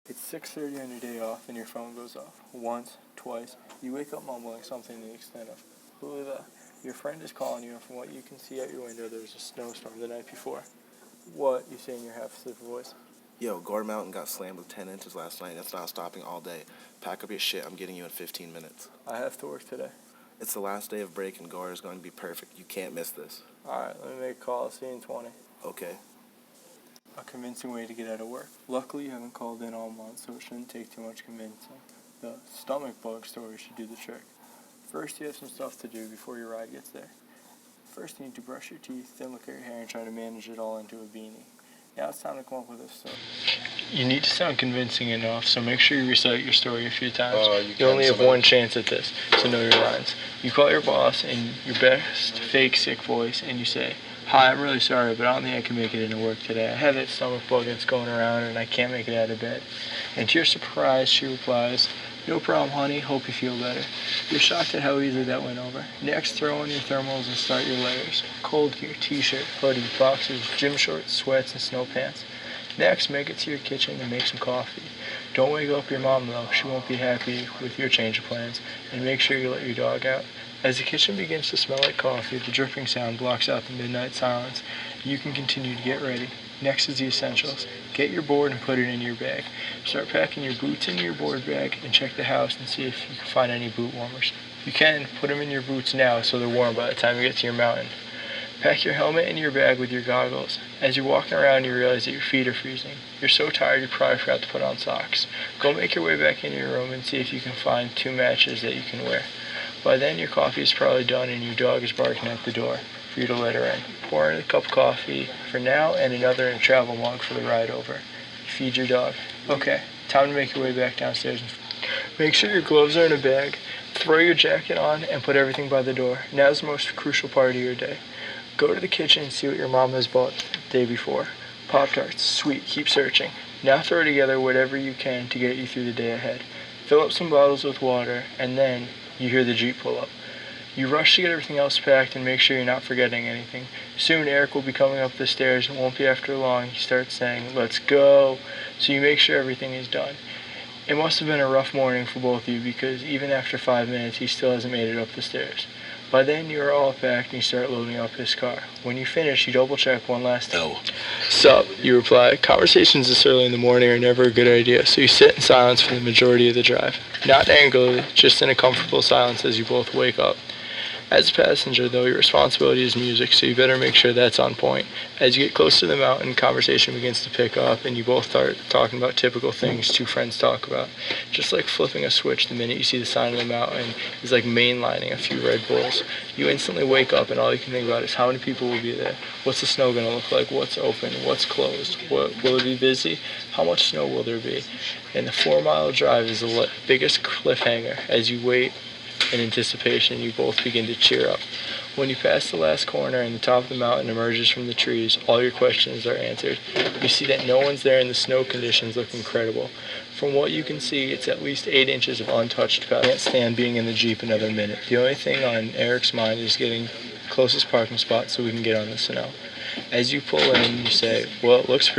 It's 6:30 on your day off and your phone goes off. Once, twice, you wake up mumbling something to the extent of, "Who the?" Your friend is calling you, and from what you can see out your window, there's a snowstorm the night before. What? You say in your half-asleep voice. Yo, Gore Mountain got slammed with 10 inches last night. That's not stopping all day. Pack up your shit. I'm getting you in 15 minutes. I have to work today. It's the last day of break, and Gore is going to be perfect. You can't miss this. Alright, let me make a call. See you in 20. Okay. A convincing way to get out of work. Luckily, you haven't called in all month, so it shouldn't take too much convincing. The stomach bug story should do the trick. First, you have some stuff to do before your ride gets there. First, you need to brush your teeth, then look at your hair and try to manage it all into a beanie. Now it's time to come up with a story. You need to sound convincing enough, so make sure you recite your story a few times. You only have one chance at this, so know your lines. You call your boss in your best fake sick voice, and you say, "Hi, I'm really sorry, but I don't think I can make it into work today. I have that stomach bug that's going around, and I can't make it out of bed." And to your surprise, she replies, "No problem, honey. Hope you feel better." You're shocked at how easily that went over. Next, throw on your thermals and start your layers. Cold gear, t-shirt, hoodie, boxers, gym shorts, sweats, and snow pants. Next, make it to your kitchen and make some coffee. Don't wake up your mom, though. She won't be happy with your change of plans. And make sure you let your dog out. As the kitchen begins to smell like coffee, the dripping sound blocks out the midnight silence. You can continue to get ready. Next is the essentials. Get your board and put it in your bag. Start packing your boots into your board bag and check the house and see if you can find any boot warmers. If you can, put them in your boots now so they're warm by the time you get to your mountain. Pack your helmet into your bag with your goggles. As you're walking around, you realize that your feet are freezing. You're so tired you probably forgot to put on socks. Go make your way back into your room and see if you can find 2 matches that you can wear. By then, your coffee is probably done and your dog is barking at the door for you to let her in. Pour in a cup of coffee for now and another in a travel mug for the ride over. You feed your dog. Okay, time to make your way back downstairs. Make sure your gloves are in a bag. Throw your jacket on and put everything by the door. Now's the most crucial part of your day. Go to the kitchen and see what your mom has bought the day before. Pop-Tarts, sweet, keep searching. Now throw together whatever you can to get you through the day ahead. Fill up some bottles with water, and then you hear the Jeep pull up. You rush to get everything else packed and make sure you're not forgetting anything. Soon Eric will be coming up the stairs. It won't be after long. He starts saying, "Let's go." So you make sure everything is done. It must have been a rough morning for both of you because even after 5 minutes, he still hasn't made it up the stairs. By then, you are all packed and you start loading up his car. When you finish, you double check one last time. No. "Sup," you reply. Conversations this early in the morning are never a good idea, so you sit in silence for the majority of the drive. Not angrily, just in a comfortable silence as you both wake up. As a passenger, though, your responsibility is music, so you better make sure that's on point. As you get close to the mountain, conversation begins to pick up, and you both start talking about typical things two friends talk about. Just like flipping a switch the minute you see the sign of the mountain is like mainlining a few Red Bulls. You instantly wake up, and all you can think about is how many people will be there, what's the snow going to look like, what's open, what's closed, will it be busy, how much snow will there be. And the 4-mile drive is the biggest cliffhanger. As you wait in anticipation, you both begin to cheer up. When you pass the last corner and the top of the mountain emerges from the trees, all your questions are answered. You see that no one's there and the snow conditions look incredible. From what you can see, it's at least 8 inches of untouched path. I can't stand being in the Jeep another minute. The only thing on Eric's mind is getting closest parking spot so we can get on the snow. As you pull in, you say, "Well, it looks pretty